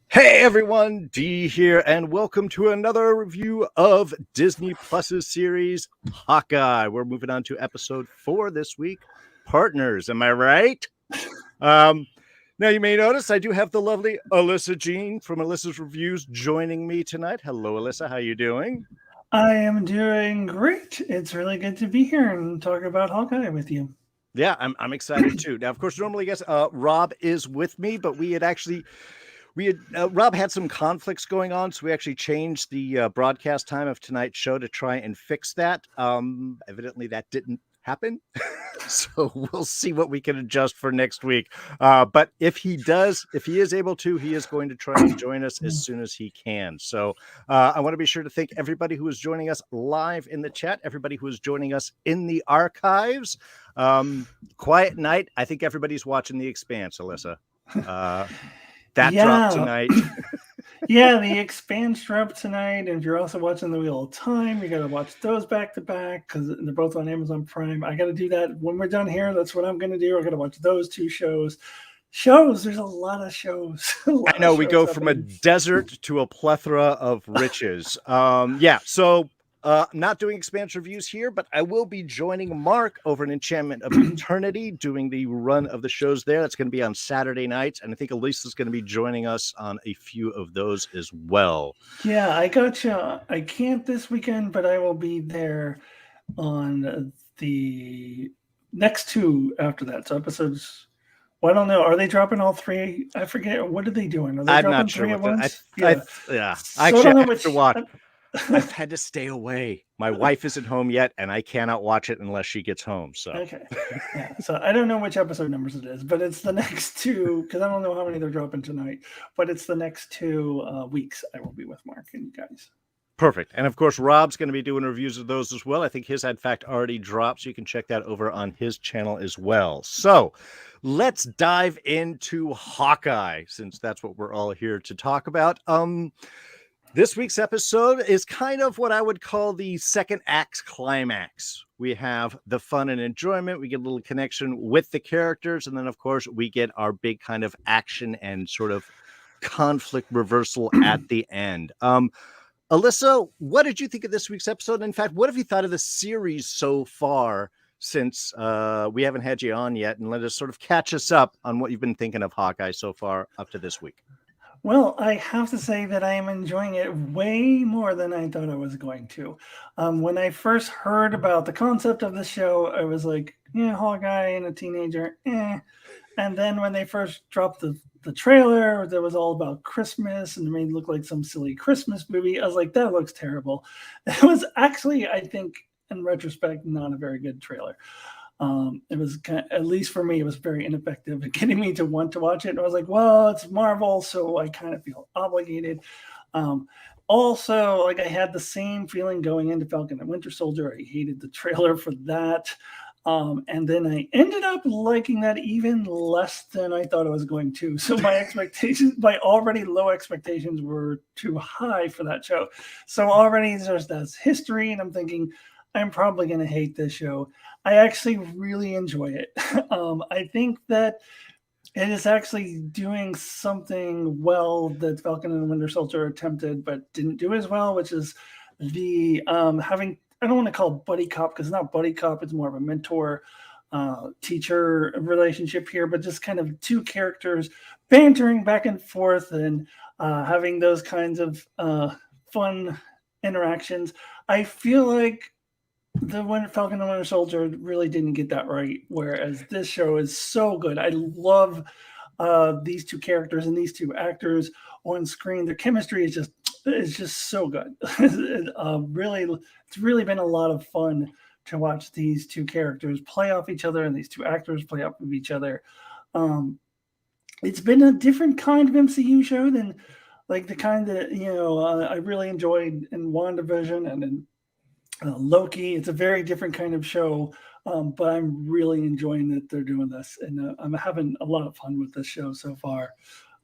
Hey everyone, D here, and welcome to another review of Disney Plus's series Hawkeye. We're moving on to episode 4 this week, Partners. Am I right? Now you may notice I do have the lovely Alyssa Jean from Alyssa's Reviews joining me tonight. Hello, Alyssa. How you doing? I am doing great. It's really good to be here and talk about Hawkeye with you. Yeah, I'm excited too. Now, of course, normally, I guess Rob is with me, but Rob had some conflicts going on, so we actually changed the broadcast time of tonight's show to try and fix that. Evidently, that didn't happen, so we'll see what we can adjust for next week. But if he is able to, he is going to try and join us as soon as he can. So I want to be sure to thank everybody who is joining us live in the chat, everybody who is joining us in the archives. Quiet night. I think everybody's watching The Expanse, Alyssa. That dropped tonight. Yeah, The Expanse dropped tonight. And if you're also watching The Wheel of Time, you got to watch those back to back because they're both on Amazon Prime. I got to do that when we're done here. That's what I'm going to do. I got to watch those two shows. There's a lot of shows. I know we go from a desert to a plethora of riches. So not doing Expanse reviews here, but I will be joining Mark over in Enchantment of Eternity, doing the run of the shows there. That's going to be on Saturday nights, and I think Alyssa's going to be joining us on a few of those as well. Yeah, I gotcha. I can't this weekend, but I will be there on the next two after that. So episodes. Well, I don't know. Are they dropping all three? I forget. What are they doing? Are they I'm dropping not sure three at once? Yeah. I actually have to watch. I've had to stay away. My wife isn't home yet, and I cannot watch it unless she gets home. So okay, yeah. So I don't know which episode numbers it is, but it's the next two because I don't know how many they're dropping tonight. But it's the next 2 weeks I will be with Mark and you guys. Perfect. And of course, Rob's going to be doing reviews of those as well. I think his, in fact, already dropped, so you can check that over on his channel as well. So let's dive into Hawkeye, since that's what we're all here to talk about. This week's episode is kind of what I would call the second act climax. We have the fun and enjoyment. We get a little connection with the characters. And then, of course, we get our big kind of action and sort of conflict reversal at the end. Alyssa, what did you think of this week's episode? In fact, what have you thought of the series so far since we haven't had you on yet? And let us sort of catch us up on what you've been thinking of Hawkeye so far up to this week. Well, I have to say that I am enjoying it way more than I thought I was going to. When I first heard about the concept of the show, I was like, yeah, Hawkeye and a teenager, eh. And then when they first dropped the trailer that was all about Christmas and made it look like some silly Christmas movie, I was like, that looks terrible. It was actually, I think, in retrospect, not a very good trailer. It was at least for me, it was very ineffective at getting me to want to watch it. And I was like, well, it's Marvel, so I kind of feel obligated. Also, like I had the same feeling going into Falcon and Winter Soldier. I hated the trailer for that. And then I ended up liking that even less than I thought I was going to. So my already low expectations were too high for that show. So already there's that history, and I'm thinking, I'm probably going to hate this show. I actually really enjoy it. I think that it is actually doing something well that Falcon and Winter Soldier attempted but didn't do as well, which is the having, I don't want to call it buddy cop because it's not buddy cop, it's more of a mentor teacher relationship here, but just kind of two characters bantering back and forth and having those kinds of fun interactions. I feel like the Falcon and Winter Soldier really didn't get that right, whereas this show is so good. I love these two characters and these two actors on screen. Their chemistry is just so good. It's really been a lot of fun to watch these two characters play off each other and these two actors play off of each other. It's been a different kind of MCU show than like the kind that I really enjoyed in WandaVision and in Loki. It's a very different kind of show, but I'm really enjoying that they're doing this, and I'm having a lot of fun with this show so far.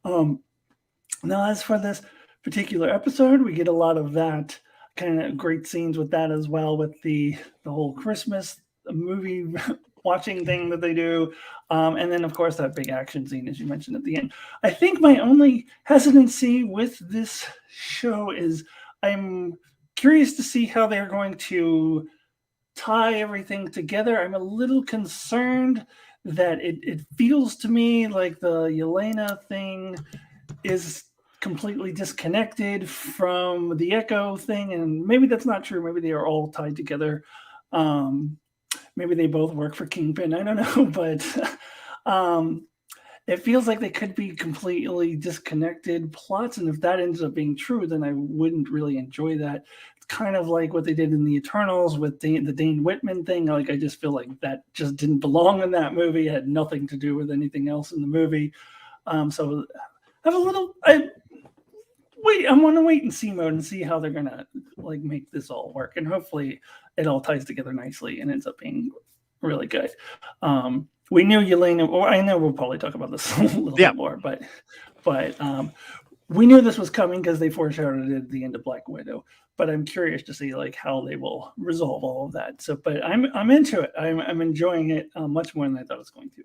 Now, as for this particular episode, we get a lot of that kind of great scenes with that as well, with the whole Christmas movie watching thing that they do. And then, of course, that big action scene, as you mentioned at the end. I think my only hesitancy with this show is I'm curious to see how they're going to tie everything together. I'm a little concerned that it feels to me like the Elena thing is completely disconnected from the Echo thing, and maybe that's not true. Maybe they are all tied together. Maybe they both work for Kingpin. I don't know, but it feels like they could be completely disconnected plots, and if that ends up being true, then I wouldn't really enjoy that. It's kind of like what they did in the Eternals with the Dane Whitman thing. Like, I just feel like that just didn't belong in that movie. It had nothing to do with anything else in the movie. So I have a little. I'm on a wait and see mode and see how they're gonna like make this all work, and hopefully it all ties together nicely and ends up being really good. We knew Elena, or I know we'll probably talk about this a little bit more, but we knew this was coming because they foreshadowed it at the end of Black Widow. But I'm curious to see like how they will resolve all of that. So, but I'm into it. I'm enjoying it much more than I thought it was going to.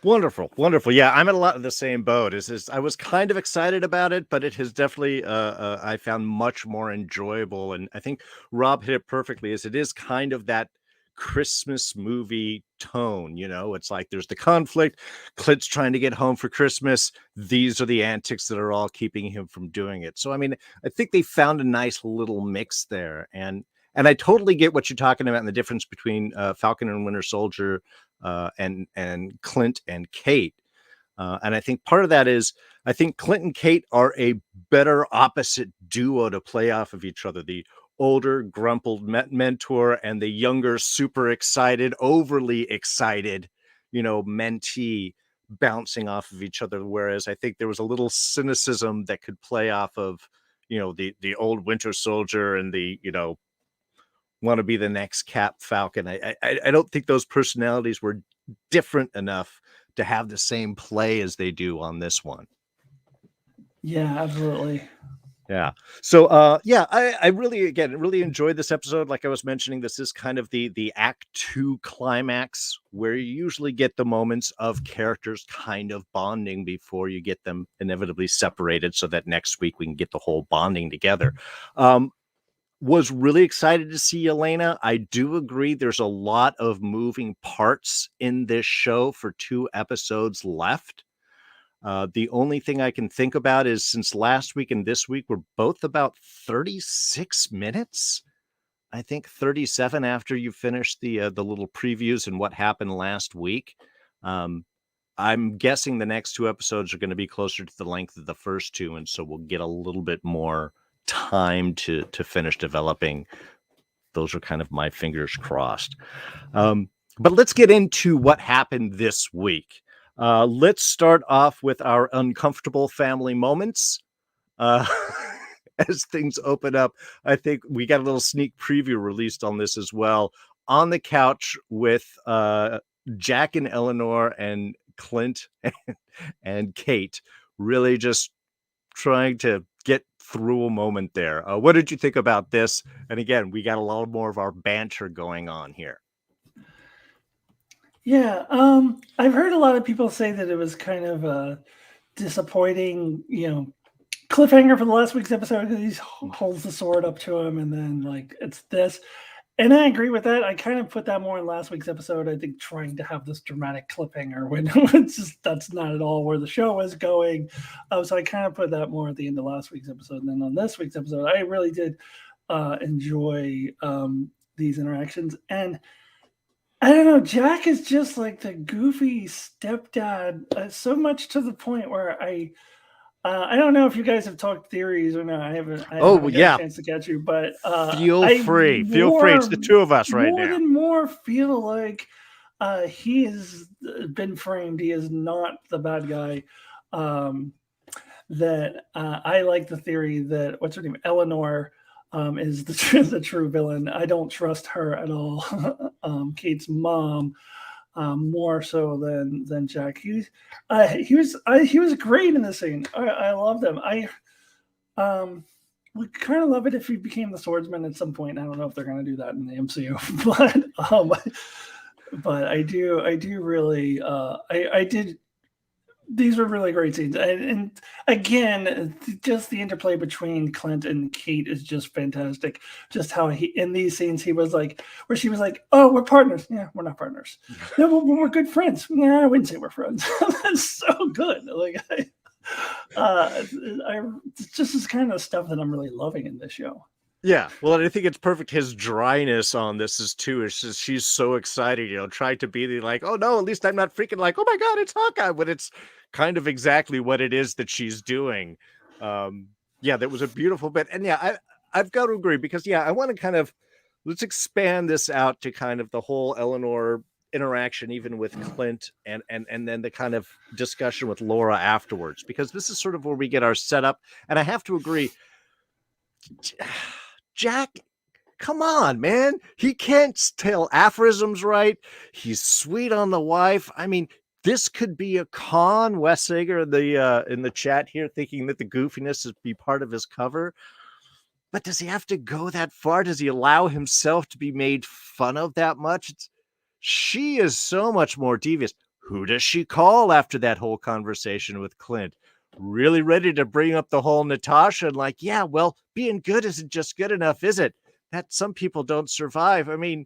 Wonderful. Yeah, I'm in a lot of the same boat. I was kind of excited about it, but it has definitely I found much more enjoyable. And I think Rob hit it perfectly. It is kind of that Christmas movie tone. It's like there's the conflict. Clint's trying to get home for Christmas. These are the antics that are all keeping him from doing it. So I mean, I think they found a nice little mix there, and I totally get what you're talking about and the difference between Falcon and Winter Soldier. And Clint and Kate. And I think part of that is I think Clint and Kate are a better opposite duo to play off of each other. The older, grumpled mentor and the younger, super excited, overly excited, mentee bouncing off of each other. Whereas I think there was a little cynicism that could play off of, the old Winter Soldier and the, want to be the next Cap Falcon. I don't think those personalities were different enough to have the same play as they do on this one. Yeah, absolutely. Yeah. So I really enjoyed this episode. Like I was mentioning, this is kind of the Act 2 climax where you usually get the moments of characters kind of bonding before you get them inevitably separated, so that next week we can get the whole bonding together. Was really excited to see Elena. I do agree there's a lot of moving parts in this show for 2 episodes left. The only thing I can think about is since last week and this week were both about 36 minutes. I think 37 after you finished the little previews and what happened last week. I'm guessing the next 2 episodes are going to be closer to the length of the first 2, and so we'll get a little bit more time to finish developing. Those are kind of my fingers crossed. But let's get into what happened this week. Let's start off with our uncomfortable family moments. As things open up, I think we got a little sneak preview released on this as well. On the couch with Jack and Eleanor and Clint and Kate, really just trying to get through a moment there. What did you think about this? And again, we got a lot more of our banter going on here. Yeah, I've heard a lot of people say that it was kind of a disappointing, cliffhanger for the last week's episode because he holds the sword up to him, and then like it's this. And I agree with that. I kind of put that more in last week's episode. I think trying to have this dramatic cliffhanger when it's just that's not at all where the show is going. So I kind of put that more at the end of last week's episode. And then on this week's episode, I really did enjoy these interactions. And I don't know, Jack is just like the goofy stepdad, so much to the point where I don't know if you guys have talked theories or not. I haven't got a chance to catch you, but feel free. It's the 2 of us right now. More and more feel like he has been framed. He is not the bad guy. That I like the theory that what's her name, Eleanor, is the true villain. I don't trust her at all. Kate's mom. More so than Jack. He was great in this scene. I loved him. I would kind of love it if he became the swordsman at some point. I don't know if they're going to do that in the MCU, but but I do really, I did. These were really great scenes, and again, just the interplay between Clint and Kate is just fantastic. Just how he in these scenes he was like, where she was like, "Oh, we're partners." Yeah, we're not partners. No, we're good friends. Yeah, I wouldn't say we're friends. That's so good. Like, I it's just this kind of stuff that I'm really loving in this show. Yeah, well, and I think it's perfect. His dryness on this is too. It's just she's so excited, trying to be the like, oh no, at least I'm not freaking like, oh my god, it's Hawkeye, but it's kind of exactly what it is that she's doing. Yeah, that was a beautiful bit, and yeah, I've got to agree because yeah, I want to kind of let's expand this out to kind of the whole Eleanor interaction, even with Clint, and then the kind of discussion with Laura afterwards, because this is sort of where we get our setup, and I have to agree. Jack, come on, man. He can't tell aphorisms right. He's sweet on the wife. I mean, this could be a con. Wes Sager in the chat here thinking that the goofiness is be part of his cover. But does he have to go that far? Does he allow himself to be made fun of that much? She is so much more devious. Who does she call after that whole conversation with Clint? Really ready to bring up the whole Natasha and like, yeah, well, being good isn't just good enough, is it? That some people don't survive. I mean,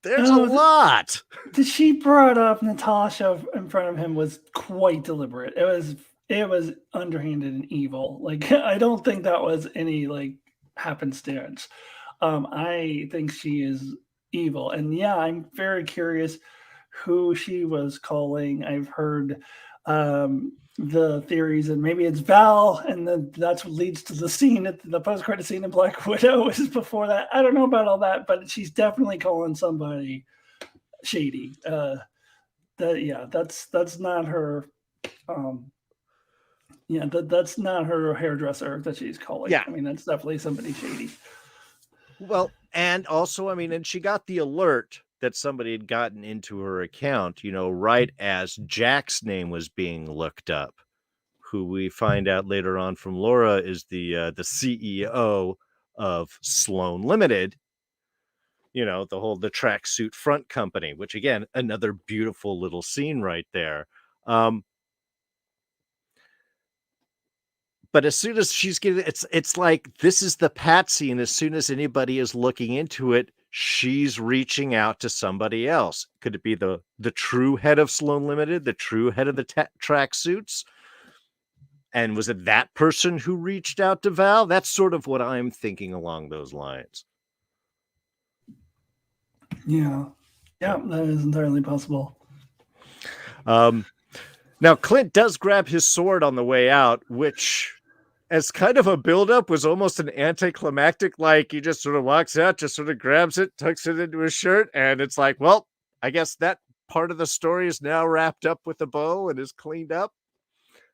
there's a Oh, lot. she brought up Natasha in front of him was quite deliberate. It was underhanded and evil. Like I don't think that was any like happenstance. I think she is evil, and yeah, I'm very curious who she was calling. I've heard the theories, and maybe it's Val, and then that's what leads to the scene at the post-credit scene in Black Widow. Is before that. I don't know about all that, but she's definitely calling somebody shady. That's not her. Um, yeah, that's not her hairdresser that she's calling. Yeah. I mean, that's definitely somebody shady. Well, and also, I mean, and she got the alert that somebody had gotten into her account, right as Jack's name was being looked up, who we find out later on from Laura is the CEO of Sloan Limited, the tracksuit front company, which again, another beautiful little scene right there. But as soon as she's getting it's like this is the patsy, and as soon as anybody is looking into it, she's reaching out to somebody else. Could it be the true head of Sloan Limited, the true head of the tracksuits? And was it that person who reached out to Val? That's sort of what I'm thinking along those lines. Yeah, that is entirely possible. Now Clint does grab his sword on the way out, which, as kind of a buildup, was almost an anticlimactic. Like he just sort of walks out, just sort of grabs it, tucks it into his shirt, and it's like, well, I guess that part of the story is now wrapped up with a bow and is cleaned up.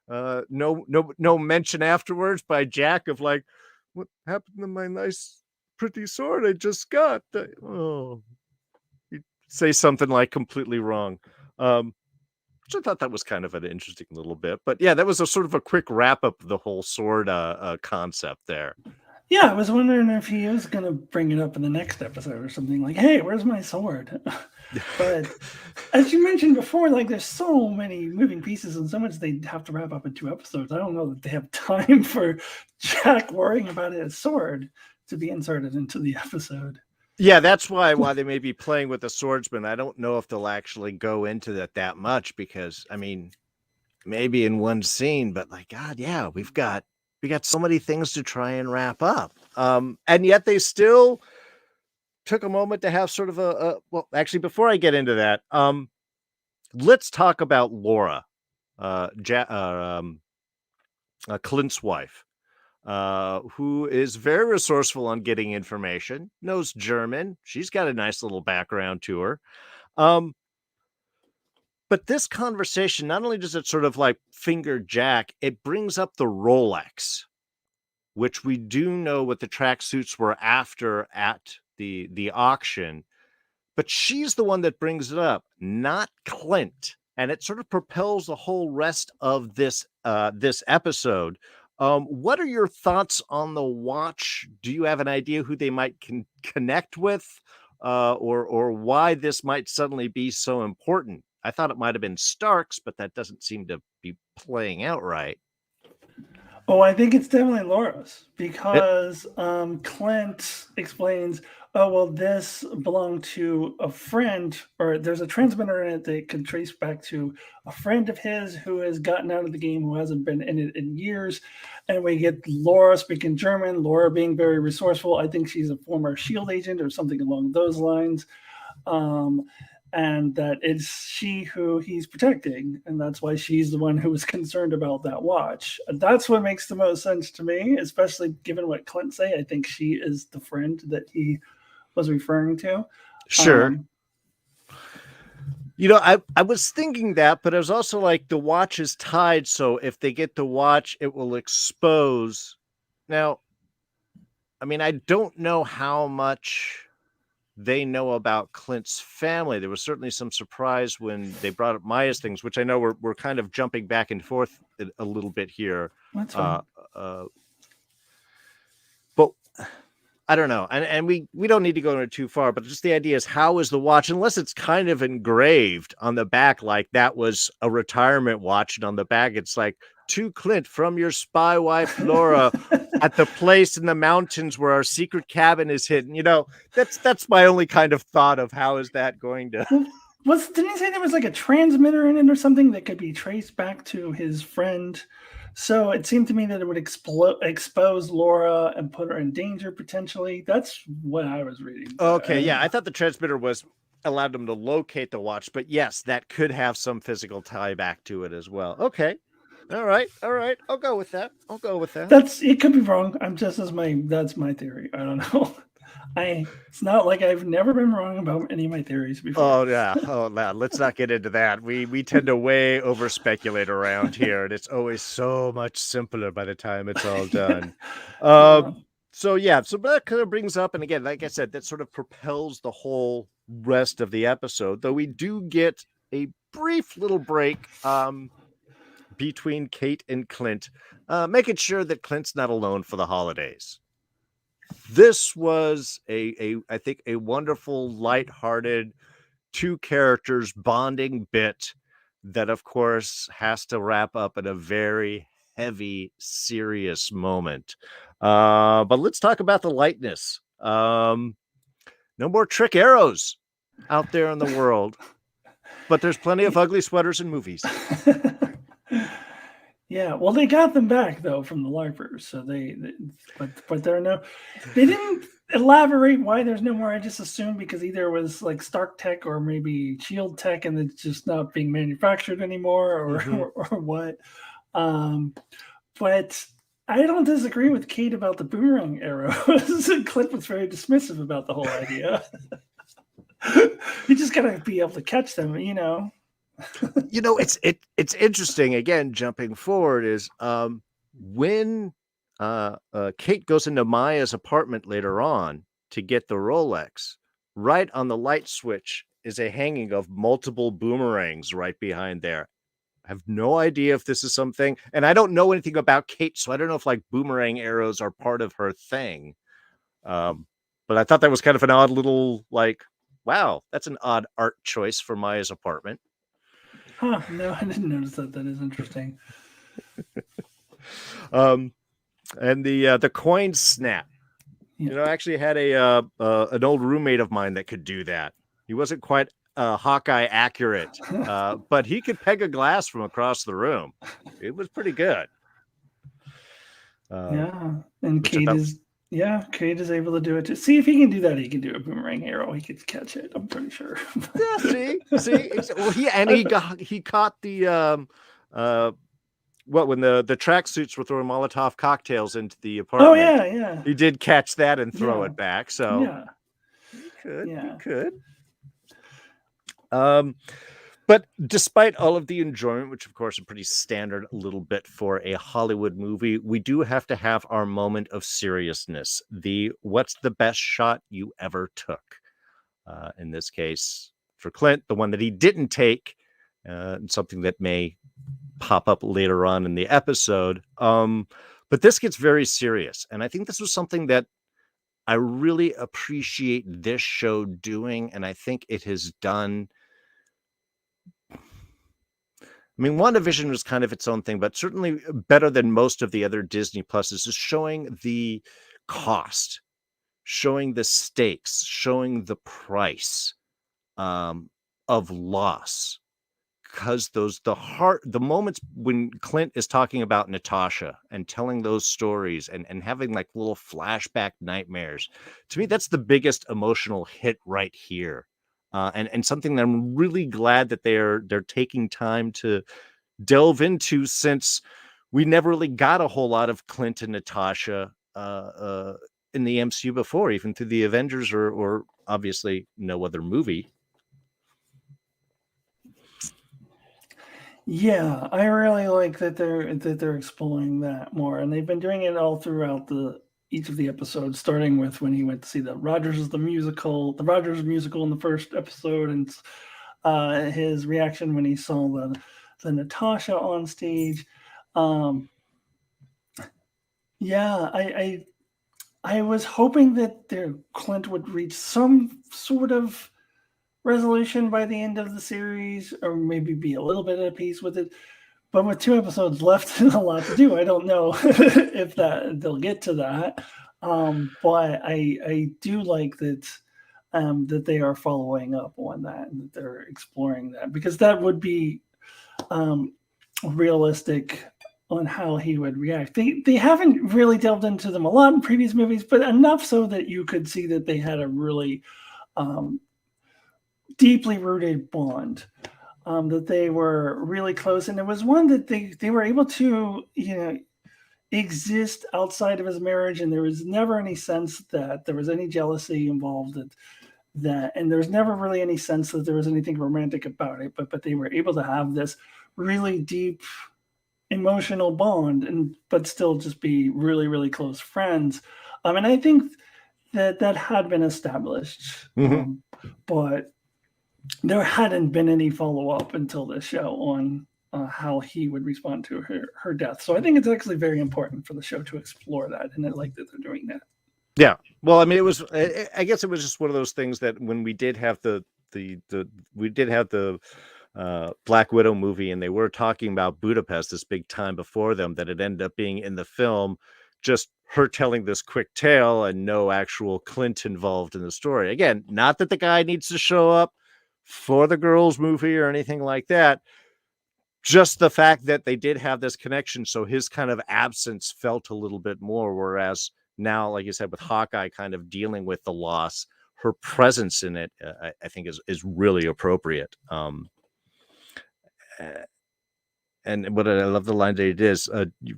No mention afterwards by Jack of like, what happened to my nice, pretty sword I just got? Oh, you say something like completely wrong. Which I thought that was kind of an interesting little bit. But yeah, that was a sort of a quick wrap up of the whole sword concept there. Yeah, I was wondering if he was going to bring it up in the next episode or something like, hey, where's my sword? But as you mentioned before, like there's so many moving pieces and so much they have to wrap up in 2 episodes. I don't know that they have time for Jack worrying about his sword to be inserted into the episode. Yeah, that's why they may be playing with the swordsman. I don't know if they'll actually go into that much because, I mean, maybe in one scene, but like, God, yeah, we got so many things to try and wrap up. And yet they still took a moment to have sort of well, actually, before I get into that, let's talk about Laura, Clint's wife. Who is very resourceful on getting information, knows German. She's got a nice little background to her. But this conversation, not only does it sort of like finger Jack, it brings up the Rolex, which we do know what the tracksuits were after at the auction. But she's the one that brings it up, not Clint. And it sort of propels the whole rest of this episode. What are your thoughts on the watch? Do you have an idea who they might connect with? or why this might suddenly be so important. I thought it might have been Stark's, but that doesn't seem to be playing out right. Oh, I think it's definitely Laura's It, because Clint explains, oh, well, this belonged to a friend, or there's a transmitter in it that can trace back to a friend of his who has gotten out of the game, who hasn't been in it in years. And we get Laura speaking German, Laura being very resourceful. I think she's a former SHIELD agent or something along those lines. Um, and that it's she who he's protecting, and that's why she's the one who was concerned about that watch. That's what makes the most sense to me, especially given what Clint say. I think she is the friend that he was referring to. sure. I was thinking that, but I was also like, the watch is tied, so if they get the watch, it will expose. Now, I mean, I don't know how much they know about Clint's family. There was certainly some surprise when they brought up Maya's things, which I know we're kind of jumping back and forth a little bit here. That's fine. But I don't know. And we don't need to go into it too far, but just the idea is, how is the watch, unless it's kind of engraved on the back, like that was a retirement watch, and on the back it's like, to Clint from your spy wife Laura at the place in the mountains where our secret cabin is hidden. That's my only kind of thought of how is that going to. Didn't he say there was like a transmitter in it or something that could be traced back to his friend? So it seemed to me that it would expose Laura and put her in danger potentially. That's what I was reading. Okay, yeah, I thought the transmitter was allowed them to locate the watch, but yes, that could have some physical tie back to it as well. Okay. All right. I'll go with that. It could be wrong. That's my theory. I don't know. It's not like I've never been wrong about any of my theories before. Oh yeah. Oh no, let's not get into that. We tend to way over speculate around here, and it's always so much simpler by the time it's all done. So that kind of brings up, and again, like I said, that sort of propels the whole rest of the episode, though we do get a brief little break between Kate and Clint, making sure that Clint's not alone for the holidays. This was I think a wonderful, lighthearted, two characters bonding bit that, of course, has to wrap up in a very heavy, serious moment. But let's talk about the lightness. No more trick arrows out there in the world, but there's plenty of ugly sweaters in movies. Yeah, well, they got them back though from the Larpers, so but they didn't elaborate why there's no more. I just assumed because either it was like Stark tech or maybe Shield tech, and it's just not being manufactured anymore, or what. But I don't disagree with Kate about the boomerang arrows. Clint was very dismissive about the whole idea. You just gotta be able to catch them, It's interesting. Again, jumping forward is when Kate goes into Maya's apartment later on to get the Rolex. Right on the light switch is a hanging of multiple boomerangs right behind there. I have no idea if this is something, and I don't know anything about Kate, so I don't know if like boomerang arrows are part of her thing. But I thought that was kind of an odd little, like, wow, that's an odd art choice for Maya's apartment. Huh, no, I didn't notice that. That is interesting. And the coin snap. Yeah. I actually had an old roommate of mine that could do that. He wasn't quite Hawkeye accurate, but he could peg a glass from across the room. It was pretty good. And Kate is able to do it too. See, if he can do that, he can do a boomerang arrow. He could catch it. I'm pretty sure. See. Well, he caught the when the tracksuits were throwing Molotov cocktails into the apartment. Oh yeah. He did catch that and throw it back. So yeah, he could. But despite all of the enjoyment, which of course is pretty standard a little bit for a Hollywood movie, we do have to have our moment of seriousness. What's the best shot you ever took? In this case, for Clint, the one that he didn't take, something that may pop up later on in the episode. But this gets very serious. And I think this was something that I really appreciate this show doing, and I think it has done. I mean, WandaVision was kind of its own thing, but certainly better than most of the other Disney Pluses, is showing the cost, showing the stakes, showing the price of loss. Because the moments when Clint is talking about Natasha and telling those stories and having like little flashback nightmares, to me, that's the biggest emotional hit right here. And something that I'm really glad that they're taking time to delve into, since we never really got a whole lot of Clint and Natasha in the MCU before, even through the Avengers or obviously no other movie. Yeah, I really like that they're exploring that more, and they've been doing it all throughout each of the episodes, starting with when he went to see the Rogers musical in the first episode, and his reaction when he saw the Natasha on stage. Um, yeah, I was hoping that Clint would reach some sort of resolution by the end of the series, or maybe be a little bit at peace with it. But with 2 episodes left and a lot to do, I don't know if they'll get to that. But I do like that they are following up on that and that they're exploring that, because that would be realistic on how he would react. They haven't really delved into them a lot in previous movies, but enough so that you could see that they had a really deeply rooted bond. That they were really close, and it was one that they were able to exist outside of his marriage, and there was never any sense that there was any jealousy involved. And there was never really any sense that there was anything romantic about it. But they were able to have this really deep emotional bond, and but still just be really really close friends. And I think that had been established, but there hadn't been any follow up until this show on how he would respond to her death. So I think it's actually very important for the show to explore that, and I like that they're doing that. Yeah. Well, I mean, it was. I guess it was just one of those things that when we did have the Black Widow movie, and they were talking about Budapest this big time before them, that it ended up being in the film just her telling this quick tale and no actual Clint involved in the story. Again, not that the guy needs to show up for the girls movie or anything like that. Just the fact that they did have this connection, so his kind of absence felt a little bit more, whereas now, like you said, with Hawkeye kind of dealing with the loss, her presence in it, I think is really appropriate. And what I love the line that it is,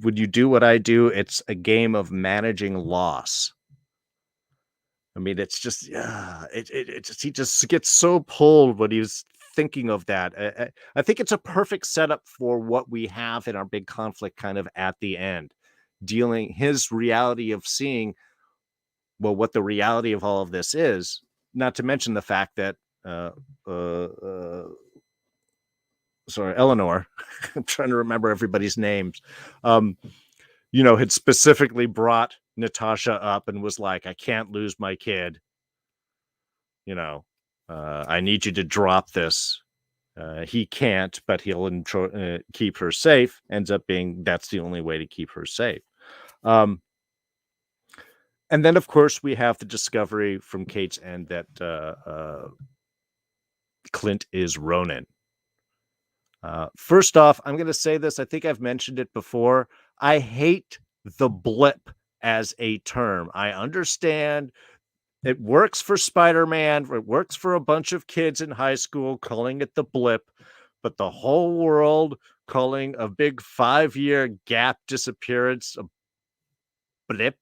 would you do what I do? It's a game of managing loss. I mean, it's just, he just gets so pulled when he's thinking of that. I think it's a perfect setup for what we have in our big conflict kind of at the end, dealing his reality of seeing, well, what the reality of all of this is, not to mention the fact that, Eleanor, I'm trying to remember everybody's names, had specifically brought Natasha up and was like, I can't lose my kid. I need you to drop this. He can't, but he'll keep her safe. Ends up being that's the only way to keep her safe. And then, of course, we have the discovery from Kate's end that Clint is Ronin. First off, I'm going to say this. I think I've mentioned it before. I hate the blip as a term. I understand it works for Spider-Man. It works for a bunch of kids in high school calling it the blip, but the whole world calling a big 5-year gap disappearance a blip.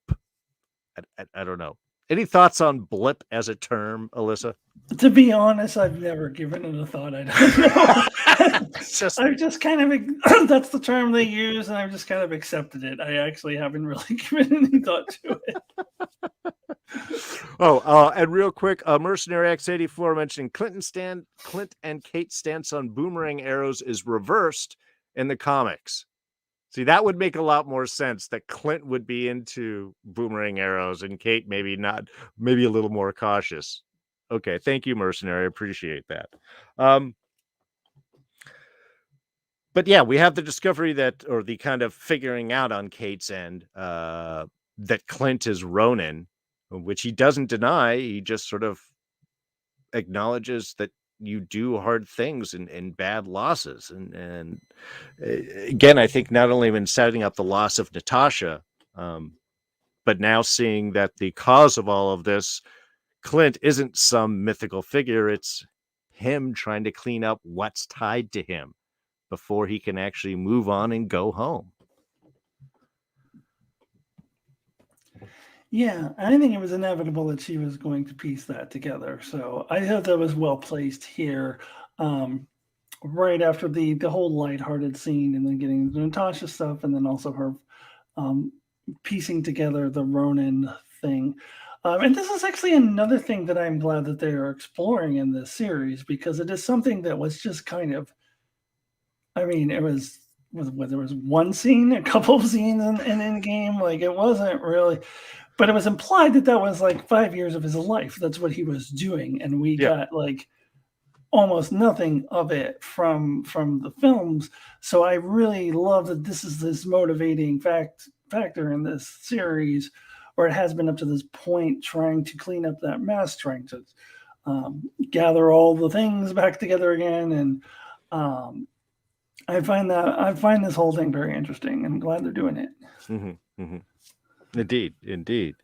I don't know. Any thoughts on blip as a term, Alyssa? To be honest, I've never given it a thought. I don't know. I've just kind of that's the term they use, and I've just kind of accepted it. I actually haven't really given any thought to it. And real quick, Mercenary X84 mentioning Clint and Kate's stance on boomerang arrows is reversed in the comics. See, that would make a lot more sense, that Clint would be into boomerang arrows and Kate maybe not, maybe a little more cautious. Okay, thank you, Mercenary. I appreciate that. But yeah, we have the discovery that, or the kind of figuring out on Kate's end, that Clint is Ronin, which he doesn't deny. He just sort of acknowledges that you do hard things and bad losses. And again, I think not only in setting up the loss of Natasha, but now seeing that the cause of all of this, Clint isn't some mythical figure. It's him trying to clean up what's tied to him before he can actually move on and go home. Yeah, I think it was inevitable that she was going to piece that together. So I thought that was well placed here. Right after the whole lighthearted scene, and then getting the Natasha stuff, and then also her piecing together the Ronin thing. And this is actually another thing that I'm glad that they are exploring in this series, because it is something that was just kind of, I mean, it was there was one scene, a couple of scenes in game, like it wasn't really, but it was implied that that was like 5 years of his life. That's what he was doing, and we got like almost nothing of it from the films. So I really love that this is this motivating factor in this series, or it has been up to this point, trying to clean up that mess, trying to gather all the things back together again. And I find this whole thing very interesting. I'm glad they're doing it. Mm-hmm, mm-hmm. Indeed.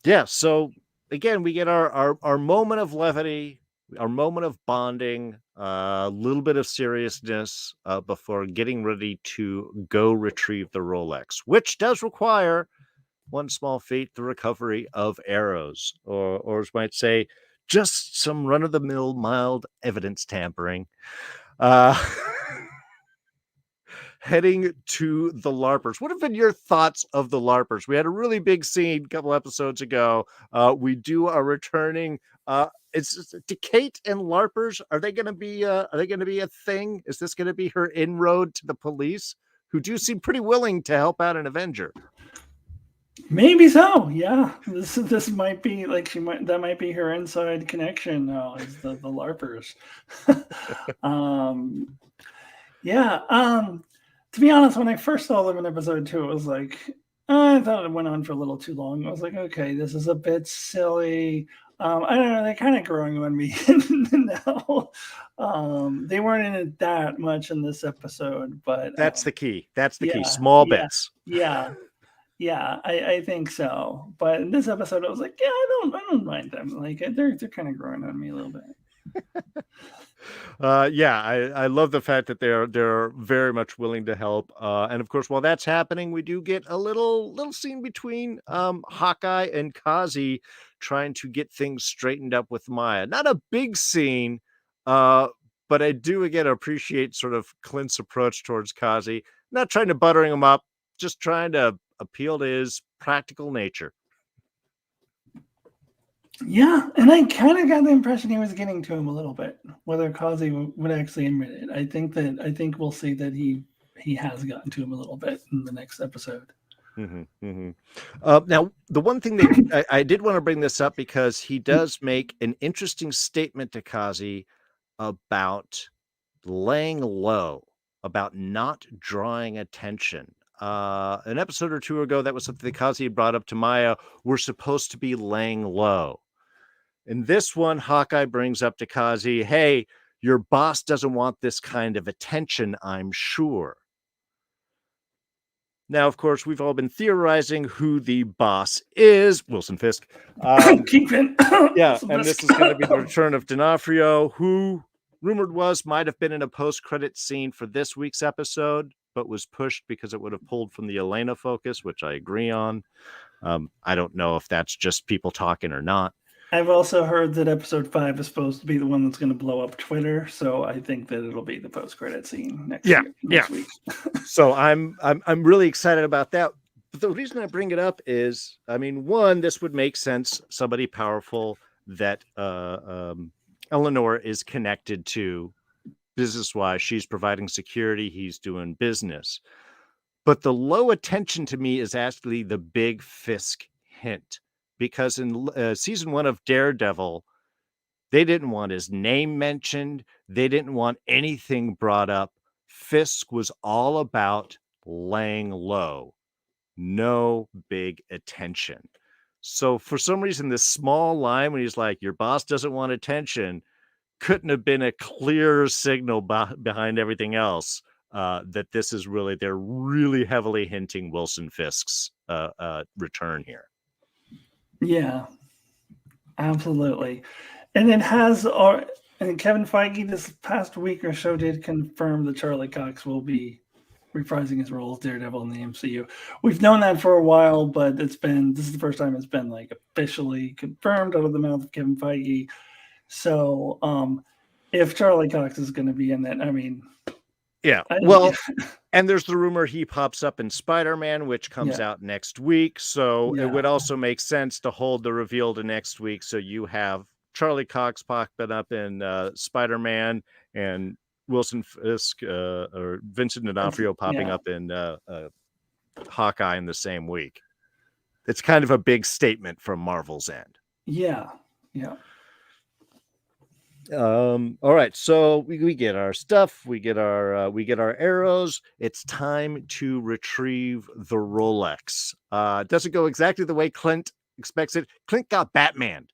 Yeah. So again, we get our moment of levity, our moment of bonding, a little bit of seriousness before getting ready to go retrieve the Rolex, which does require one small feat, the recovery of arrows, or as might say, just some run-of-the-mill mild evidence tampering. Heading to the Larpers. What have been your thoughts of the Larpers? We had a really big scene a couple episodes ago. We do a returning. It's Kate and Larpers. Are they going to be? Are they going to be a thing? Is this going to be her inroad to the police, who do seem pretty willing to help out an Avenger? Maybe so. Yeah, this might be like that might be her inside connection now, is the Larpers. Yeah. To be honest, when I first saw them in episode 2, it was like, I thought it went on for a little too long. I was like, okay, this is a bit silly. I don't know. They're kind of growing on me now. They weren't in it that much in this episode, but that's the key. That's the key. Yeah, Small bits. Yeah. I think so. But in this episode, I was like, yeah, I don't mind them. Like they're kind of growing on me a little bit. Yeah, I love the fact that they're very much willing to help. And of course, while that's happening, we do get a little scene between Hawkeye and Kazi trying to get things straightened up with Maya. Not a big scene, but I do again appreciate sort of Clint's approach towards Kazi. Not trying to buttering him up, just trying to appeal to his practical nature. Yeah, and I kind of got the impression he was getting to him a little bit. Whether Kazi would actually admit it, I think we'll see that he has gotten to him a little bit in the next episode. Mm-hmm, mm-hmm. Now, the one thing that I did want to bring this up, because he does make an interesting statement to Kazi about laying low, about not drawing attention. An episode or two ago, that was something that Kazi had brought up to Maya. We're supposed to be laying low. In this one, Hawkeye brings up to Kazi, hey, your boss doesn't want this kind of attention, I'm sure. Now, of course, we've all been theorizing who the boss is. Wilson Fisk. Kingpin. Yeah, and this is going to be the return of D'Onofrio, who rumored might have been in a post-credit scene for this week's episode, but was pushed because it would have pulled from the Elena focus, which I agree on. I don't know if that's just people talking or not. I've also heard that episode 5 is supposed to be the one that's going to blow up Twitter, so I think that it'll be the post-credit scene next week. So I'm really excited about that. But the reason I bring it up is, I mean, one, this would make sense. Somebody powerful that Eleanor is connected to business-wise. She's providing security. He's doing business. But the low attention to me is actually the big Fisk hint. Because in season 1 of Daredevil, they didn't want his name mentioned. They didn't want anything brought up. Fisk was all about laying low. No big attention. So for some reason, this small line when he's like, your boss doesn't want attention, couldn't have been a clear signal behind everything else that this is really, they're really heavily hinting Wilson Fisk's return here. Yeah, absolutely. And it has, and Kevin Feige this past week or so did confirm that Charlie Cox will be reprising his role as Daredevil in the MCU. We've known that for a while, but this is the first time it's been like officially confirmed out of the mouth of Kevin Feige. So if Charlie Cox is going to be in it, I mean, yeah, well, and there's the rumor he pops up in Spider-Man, which comes out next week. So it would also make sense to hold the reveal to next week. So you have Charlie Cox popping up in Spider-Man and Wilson Fisk or Vincent D'Onofrio popping up in Hawkeye in the same week. It's kind of a big statement from Marvel's end. Yeah. All right, so we get our stuff, we get our arrows. It's time to retrieve the Rolex. It doesn't go exactly the way Clint expects it. Clint got Batman.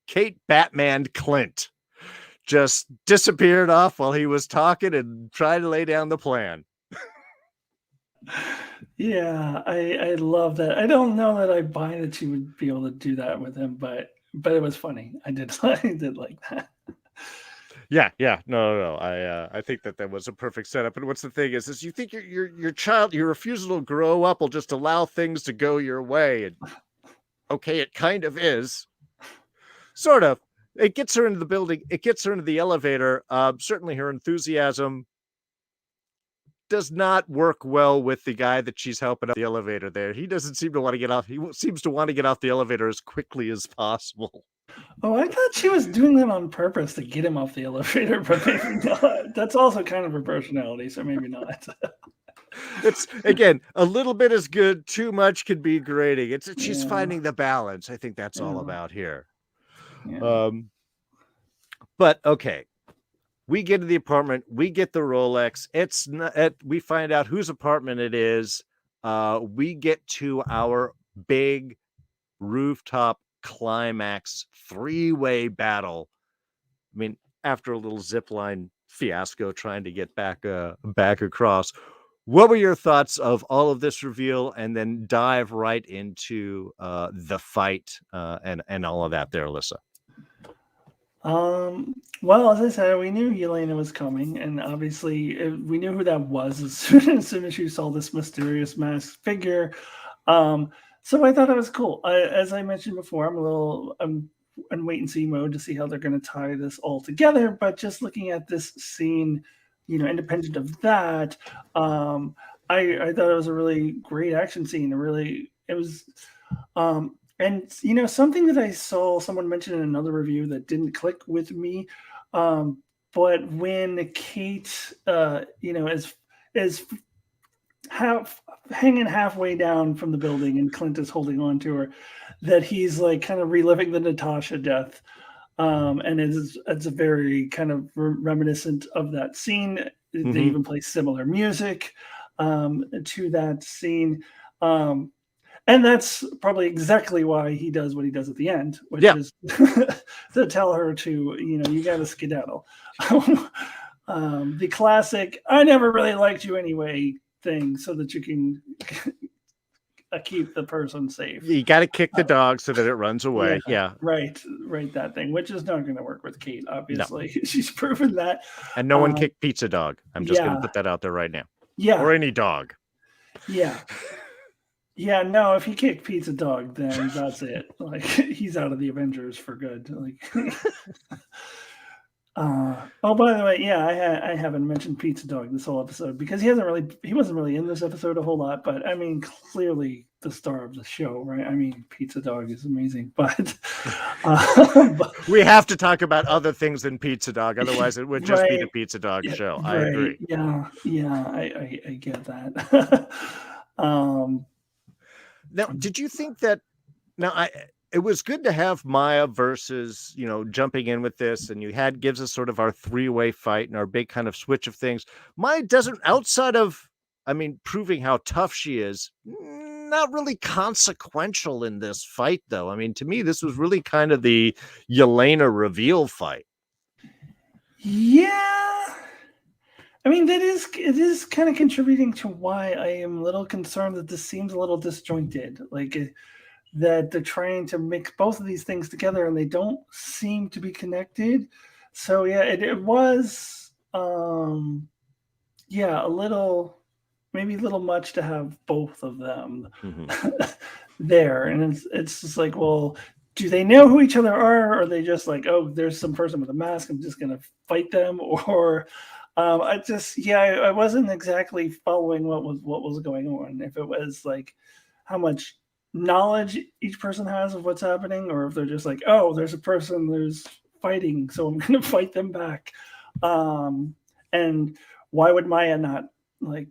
Kate Batman Clint just disappeared off while he was talking and trying to lay down the plan. Yeah, I love that. I don't know that I buy that she would be able to do that with him, but it was funny. I did like that. Yeah, no. I think that was a perfect setup. And what's the thing is you think your child, your refusal to grow up will just allow things to go your way, and okay, it kind of is, sort of. It gets her into the building. It gets her into the elevator. Certainly, her enthusiasm does not work well with the guy that she's helping up the elevator there. He doesn't seem to want to get off. He seems to want to get off the elevator as quickly as possible. Oh, I thought she was doing that on purpose to get him off the elevator, but maybe not. That's also kind of her personality, so maybe not. It's, again, a little bit is good. Too much can be grating. She's finding the balance. I think that's all about here. Yeah. But okay, we get to the apartment. We get the Rolex. We find out whose apartment it is. We get to our big rooftop climax 3-way battle. I mean, after a little zipline fiasco trying to get back across. What were your thoughts of all of this reveal, and then dive right into the fight and all of that there, Alyssa? Well, as I said, we knew Elena was coming, and obviously we knew who that was as soon as you saw this mysterious masked figure. So I thought it was cool. As I mentioned before, I'm in wait and see mode to see how they're going to tie this all together. But just looking at this scene, independent of that, I thought it was a really great action scene. It was, and something that I saw someone mention in another review that didn't click with me, but when Kate, is hanging halfway down from the building and Clint is holding on to her, that he's like kind of reliving the Natasha death. And it's a very kind of reminiscent of that scene. Mm-hmm. They even play similar music to that scene. And that's probably exactly why he does what he does at the end, which is to tell her to, you got to skedaddle. The classic, I never really liked you anyway thing, so that you can keep the person safe. You got to kick the dog so that it runs away. Yeah. Right. That thing, which is not going to work with Kate, obviously. No. She's proven that. And no one kicked Pizza Dog. I'm just going to put that out there right now. Yeah. Or any dog. Yeah. Yeah, no, if he kicked Pizza Dog, then that's it. Like, he's out of the Avengers for good. Like, Oh, by the way, yeah, I haven't mentioned Pizza Dog this whole episode because he wasn't really in this episode a whole lot, but I mean, clearly the star of the show, right? I mean, Pizza Dog is amazing, but, but We have to talk about other things than Pizza Dog, otherwise it would just be the right, Pizza Dog yeah, show. I right, agree. yeah, I get that. um, Now, did you think that now I it was good to have Maya versus, jumping in with this, and you had gives us sort of our three-way fight and our big kind of switch of things. Maya doesn't, outside of, I mean, proving how tough she is, not really consequential in this fight, though. I mean, to me, this was really kind of the Elena reveal fight. yeah. I mean, it is kind of contributing to why I am a little concerned that this seems a little disjointed. That they're trying to mix both of these things together and they don't seem to be connected. So yeah, it was yeah, a little maybe a little much to have both of them Mm-hmm. there. And it's just like, well, do they know who each other are? Or are they just like, oh, there's some person with a mask, I'm just gonna fight them? Or I just yeah, I wasn't exactly following what was going on. If it was like how much knowledge each person has of what's happening, or if they're just like, oh, there's a person who's fighting, so I'm gonna fight them back. And why would Maya not like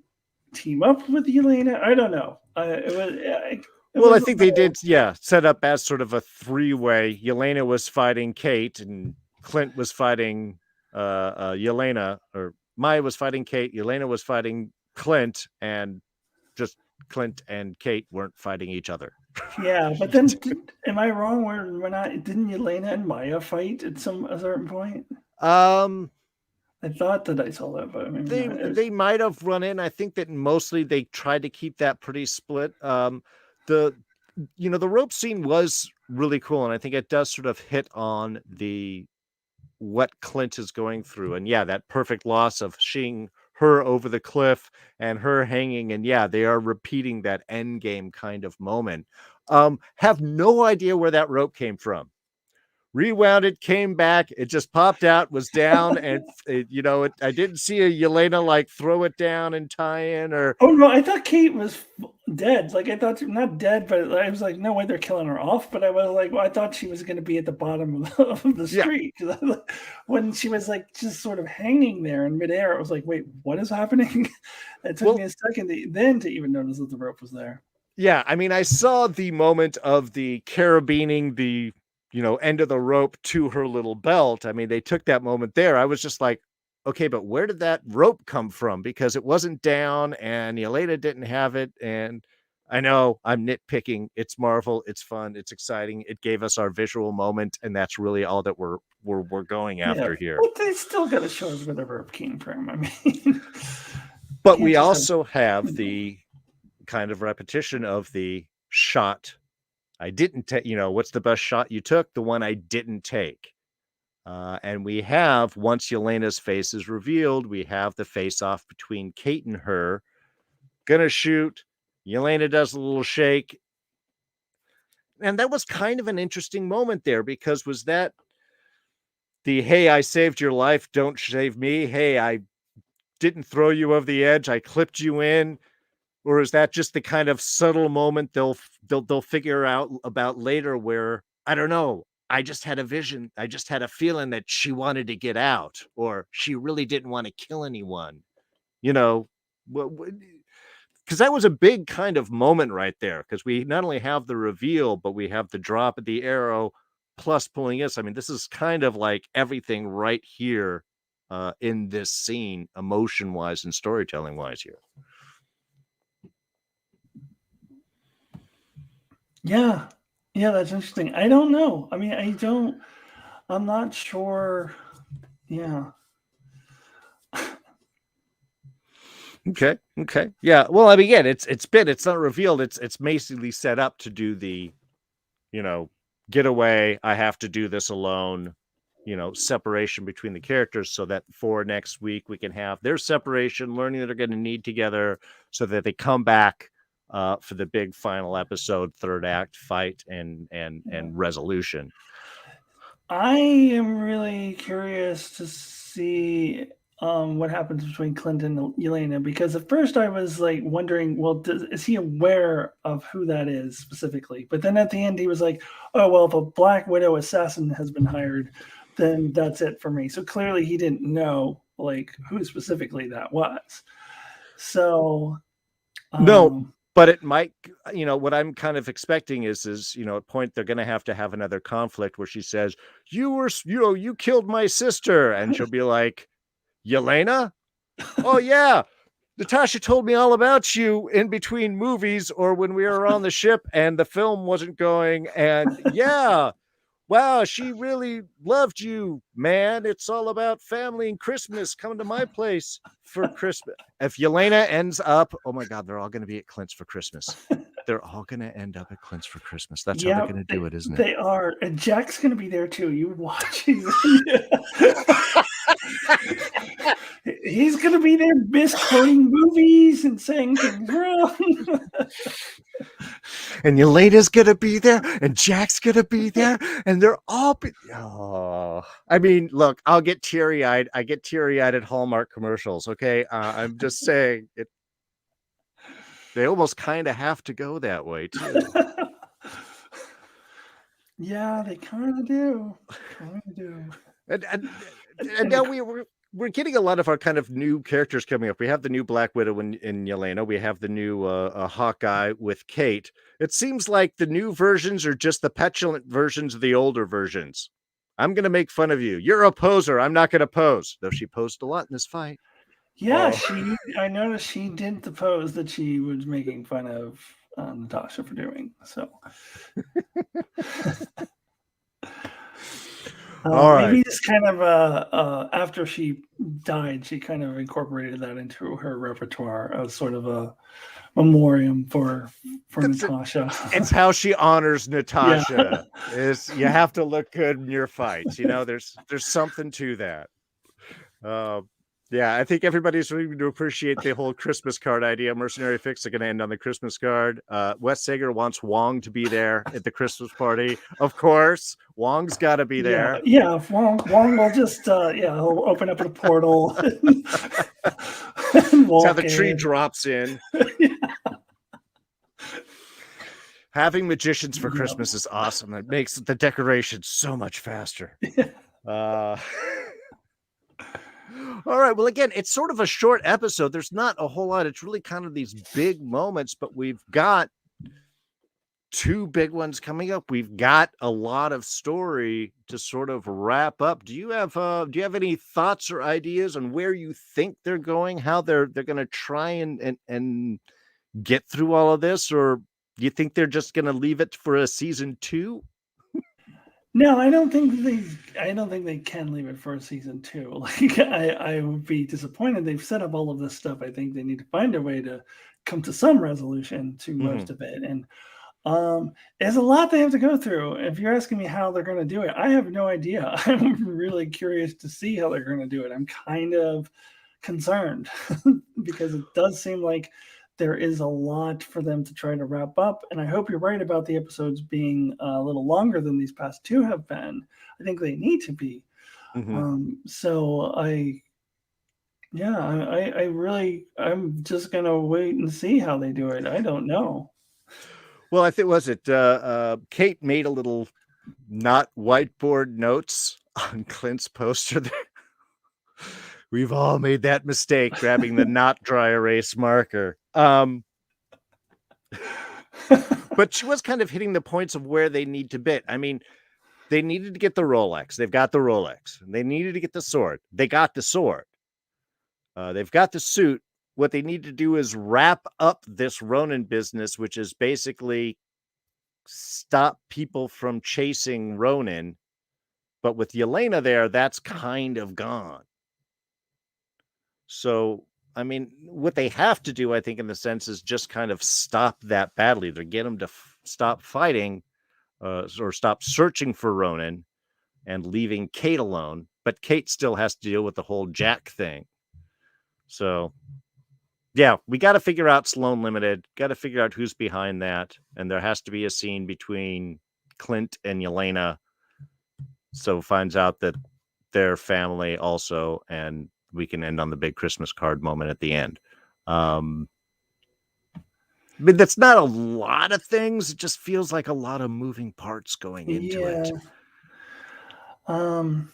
team up with Elena? I don't know. It Well, I was a think they little did, yeah, set up as sort of a three-way. Elena was fighting Kate, and Clint was fighting Elena, or Maya was fighting Kate, Elena was fighting Clint, and just Clint and Kate weren't fighting each other. yeah. But then, am I wrong? Where we're not? Didn't Elena and Maya fight at a certain point? um, I thought that I saw that, but maybe they not. they might have run in. I think that mostly they tried to keep that pretty split. The the rope scene was really cool, and I think it does sort of hit on the what Clint is going through. And yeah, that perfect loss of seeing her over the cliff and her hanging. And yeah, they are repeating that end game kind of moment. Have no idea where that rope came from. Rewound it, came back, it just popped out, was down, and I didn't see a Yelena like throw it down and tie in, or Oh no, I thought Kate was dead. Like I thought, not dead, but I was like, no way, they're killing her off. But I was like, well, I thought she was going to be at the bottom of the yeah. street. When she was like just sort of hanging there in midair, it was like, wait, what is happening? It took me Well, a second then to even notice that the rope was there. yeah, I mean, I saw the moment of the carabining the, end of the rope to her little belt. I mean, they took that moment there. I was just like, okay, but where did that rope come from? Because it wasn't down and Elena didn't have it. And I know I'm nitpicking. It's Marvel. It's fun. It's exciting. It gave us our visual moment, and that's really all that we're going Yeah, after here. but they still got to show us where the rope came from. I mean, But can't we just have. also have the kind of repetition of the shot I didn't take, what's the best shot you took? The one I didn't take. And we have, once Yelena's face is revealed, we have the face off between Kate and her. Gonna shoot. Yelena does a little shake. And that was kind of an interesting moment there, because was that the, hey, I saved your life, don't save me? Hey, I didn't throw you over the edge, I clipped you in. Or is that just the kind of subtle moment they'll figure out about later, where I don't know, I just had a vision, I just had a feeling that she wanted to get out, or she really didn't want to kill anyone, you know, because that was a big kind of moment right there, because we not only have the reveal, but we have the drop of the arrow plus pulling us. I mean, this is kind of like everything right here in this scene, emotion wise and storytelling wise here. Yeah, yeah, that's interesting. I don't know. I mean, I don't. I'm not sure. Yeah. Okay. Okay. Yeah. Well, I mean, again, it's not revealed. It's basically set up to do the, you know, get away. I have to do this alone. Separation between the characters, so that for next week we can have their separation, learning that they're going to need together, so that they come back for the big final episode, third act fight and resolution. I am really curious to see what happens between Clint and Elena, because at first I was like wondering, well, is he aware of who that is specifically? But then at the end he was like, oh well, if a Black Widow assassin has been hired, then that's it for me. So clearly he didn't know like who specifically that was. So No, um, but it might, what I'm kind of expecting is, at a point they're going to have another conflict where she says, you killed my sister. And she'll be like, Yelena? Oh, yeah. Natasha told me all about you in between movies or when we were on the ship and the film wasn't going. And yeah, wow, she really loved you, man. It's all about family and Christmas. Come to my place for Christmas. If Yelena ends up, oh my God, they're all going to be at Clint's for Christmas. They're all going to end up at Clint's for Christmas. That's how they're yeah, going to do it, isn't it? they are. And Jack's going to be there too. You would watch. He's going to be there misquoting movies and saying things wrong. And Yelena's going to be there and Jack's going to be there and they're all I mean, look, I'll get teary-eyed. I get teary-eyed at Hallmark commercials, okay? I'm just saying it. They almost kind of have to go that way too. Yeah, they kind of do. Kind of do. And now we're getting a lot of our kind of new characters coming up. We have the new Black Widow in Yelena. We have the new Hawkeye with Kate. It seems like the new versions are just the petulant versions of the older versions. I'm going to make fun of you. You're a poser. I'm not going to pose. Though she posed a lot in this fight. Yeah, I noticed she did the pose that she was making fun of Natasha for doing. So. All right. Maybe it's kind of after she died, she kind of incorporated that into her repertoire as sort of a memoriam for Natasha. It's how she honors Natasha. Yeah. Is you have to look good in your fights. There's something to that. Yeah, I think everybody's really going to appreciate the whole Christmas card idea. Mercenary Fix are going to end on the Christmas card. Wes Sager wants Wong to be there at the Christmas party. Of course, Wong's got to be there. Yeah, Wong will just, he'll open up a portal. And That's how the tree drops in. Yeah. Having magicians for Christmas is awesome. It makes the decorations so much faster. All right. Well, again, it's sort of a short episode. There's not a whole lot. It's really kind of these big moments, but we've got two big ones coming up. We've got a lot of story to sort of wrap up. Do you have any thoughts or ideas on where you think they're going, how they're going to try and get through all of this, or do you think they're just going to leave it for a season 2? No, I don't think they can leave it for a season 2. Like I would be disappointed. They've set up all of this stuff. I think they need to find a way to come to some resolution to most of it. And there's a lot they have to go through. If you're asking me how they're going to do it, I have no idea. I'm really curious to see how they're going to do it. I'm kind of concerned because it does seem like there is a lot for them to try to wrap up. And I hope you're right about the episodes being a little longer than these past 2 have been. I think they need to be. So I'm just going to wait and see how they do it. I don't know. Well, I think, Kate made a little not whiteboard notes on Clint's poster there. We've all made that mistake, grabbing the not dry erase marker. But she was kind of hitting the points of where they need to bit. I mean, they needed to get the Rolex. They've got the Rolex. They needed to get the sword. They got the sword. They've got the suit. What they need to do is wrap up this Ronin business, which is basically stop people from chasing Ronin. But with Yelena there, that's kind of gone. So, I mean, what they have to do, I think, in the sense, is just kind of stop that battle. Either get them to stop fighting or stop searching for Ronin and leaving Kate alone. But Kate still has to deal with the whole Jack thing. So, yeah, we got to figure out Sloan Limited, got to figure out who's behind that. And there has to be a scene between Clint and Yelena So finds out that their family also, and we can end on the big Christmas card moment at the end. But that's not a lot of things. It just feels like a lot of moving parts going into it. And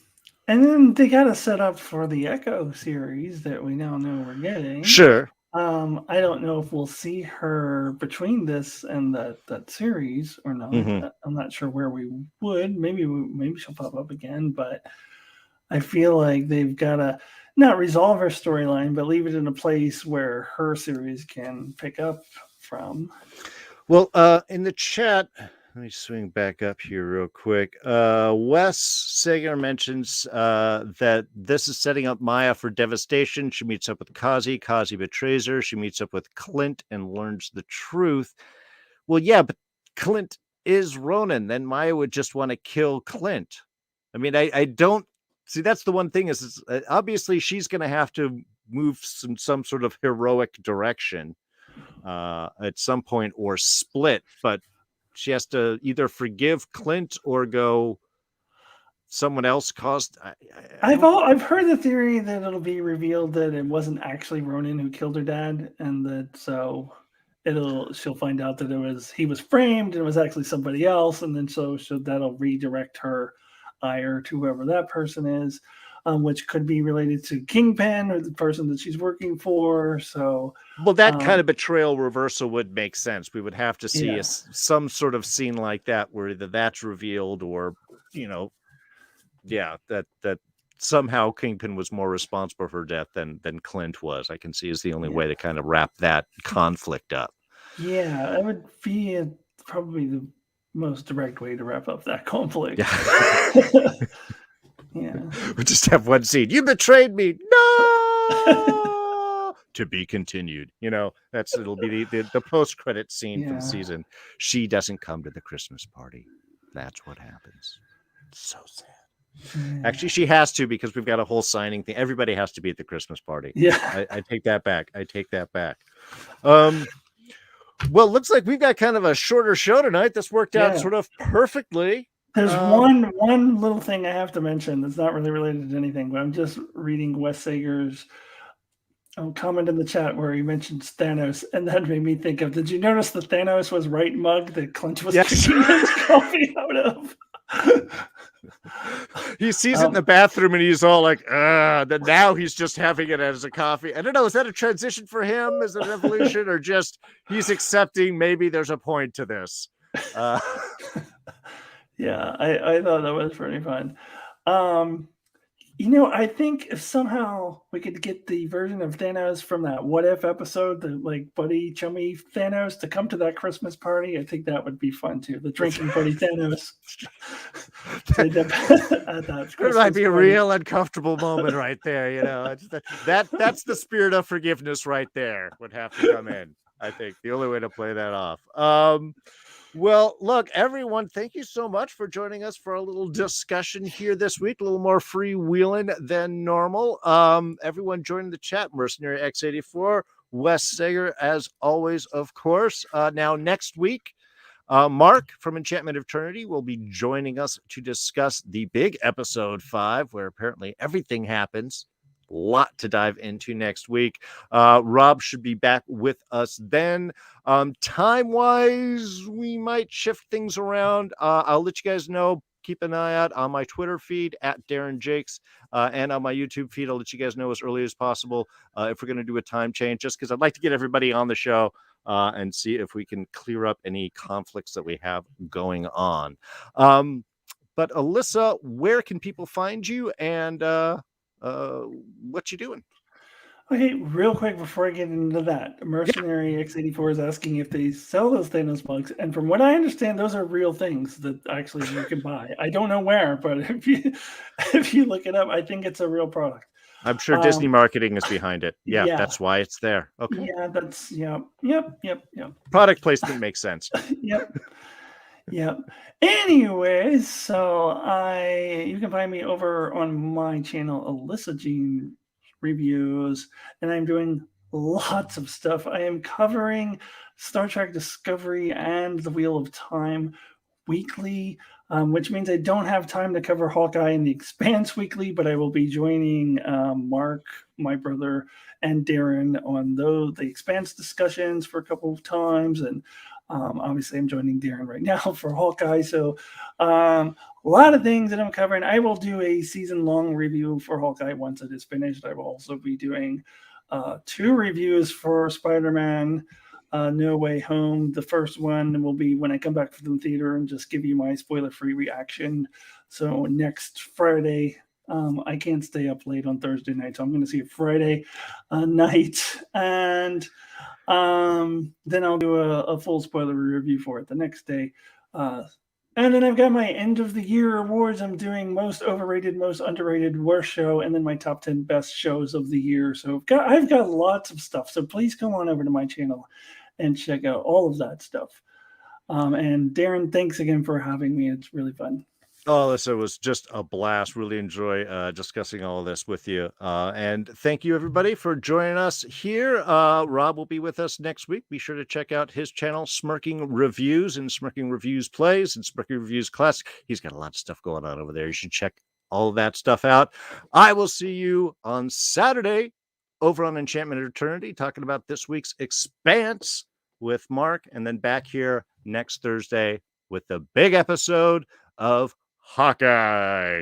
then they got us set up for the Echo series that we now know we're getting. Sure. I don't know if we'll see her between this and that series or not. Mm-hmm. I'm not sure where we would. Maybe she'll pop up again, but I feel like they've got to not resolve her storyline, but leave it in a place where her series can pick up from. Well, in the chat, let me swing back up here real quick. Wes Sager mentions that this is setting up Maya for devastation. She meets up with Kazi. Kazi betrays her. She meets up with Clint and learns the truth. Well, yeah, but Clint is Ronin. Then Maya would just want to kill Clint. I mean, I don't see. That's the one thing is obviously she's going to have to move some sort of heroic direction at some point or split, but she has to either forgive Clint or go someone else caused. I've heard the theory that it'll be revealed that it wasn't actually Ronin who killed her dad, and that so she'll find out that he was framed and it was actually somebody else, and then so that'll redirect her ire to whoever that person is, which could be related to Kingpin or the person that she's working for. So, well, that kind of betrayal reversal would make sense. We would have to see some sort of scene like that where either that's revealed or, that somehow Kingpin was more responsible for her death than Clint was. I can see is the only way to kind of wrap that conflict up. Yeah, that would be probably the most direct way to wrap up that conflict. Yeah. We just have one scene. You betrayed me. No. To be continued. It'll be the post-credit scene for the season. She doesn't come to the Christmas party. That's what happens. It's so sad. Actually, she has to because we've got a whole signing thing. Everybody has to be at the Christmas party. Yeah. I take that back. Well, it looks like we've got kind of a shorter show tonight. This worked out sort of perfectly. There's one little thing I have to mention that's not really related to anything, but I'm just reading Wes Sager's comment in the chat where he mentions Thanos, and that made me think of, did you notice the Thanos was right mug that Clint was drinking his coffee out of? He sees it in the bathroom and he's all like, then now he's just having it as a coffee. I don't know, is that a transition for him? Is it an evolution or just he's accepting maybe there's a point to this? Yeah, I thought that was pretty fun. I think if somehow we could get the version of Thanos from that What If episode, the like buddy chummy Thanos, to come to that Christmas party, I think that would be fun too. The drinking buddy Thanos. It might be a real uncomfortable moment right there. That's the spirit of forgiveness right there. Would have to come in. I think the only way to play that off. Well, look, everyone, thank you so much for joining us for a little discussion here this week, a little more freewheeling than normal. Everyone joining the chat, Mercenary X84, Wes Sager, as always, of course. Now, next week, Mark from Enchantment of Eternity will be joining us to discuss the big episode 5, where apparently everything happens. Lot to dive into next week. Rob should be back with us then. Time-wise, we might shift things around. I'll let you guys know. Keep an eye out on my Twitter feed at Darren Jakes and on my YouTube feed. I'll let you guys know as early as possible if we're going to do a time change, just because I'd like to get everybody on the show and see if we can clear up any conflicts that we have going on. But Alyssa, where can people find you and what you doing? Okay, real quick before I get into that, Mercenary X84 is asking if they sell those Thanos mugs, and from what I understand, those are real things that actually you can buy. I don't know where, but if you look it up, I think it's a real product. I'm sure Disney marketing is behind it. Yeah, that's why it's there. Okay. Yeah, that's yep. Product placement makes sense. Yep. Anyways, so you can find me over on my channel, Alyssa Jean Reviews, and I'm doing lots of stuff. I am covering Star Trek Discovery and The Wheel of Time weekly, which means I don't have time to cover Hawkeye and The Expanse weekly, but I will be joining Mark, my brother, and Darren on the Expanse discussions for a couple of times. And obviously, I'm joining Darren right now for Hawkeye. So a lot of things that I'm covering. I will do a season-long review for Hawkeye once it is finished. I will also be doing 2 reviews for Spider-Man No Way Home. The first one will be when I come back from the theater and just give you my spoiler-free reaction. So next Friday, I can't stay up late on Thursday night, so I'm going to see it Friday night, and then I'll do a full spoiler review for it the next day. And then I've got my end of the year awards. I'm doing most overrated, most underrated, worst show, and then my top 10 best shows of the year. So I've got lots of stuff. So please come on over to my channel and check out all of that stuff. And Darren, thanks again for having me. It's really fun. Oh, Alyssa, it was just a blast. Really enjoy discussing all of this with you. And thank you, everybody, for joining us here. Rob will be with us next week. Be sure to check out his channel, Smirking Reviews, and Smirking Reviews Plays, and Smirking Reviews Classic. He's got a lot of stuff going on over there. You should check all of that stuff out. I will see you on Saturday over on Enchantment Eternity, talking about this week's Expanse with Mark, and then back here next Thursday with the big episode of Hawkeye.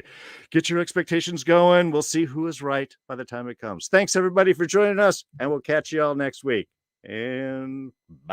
Get your expectations going. We'll see who is right by the time it comes. Thanks, everybody, for joining us, and we'll catch you all next week. And bye.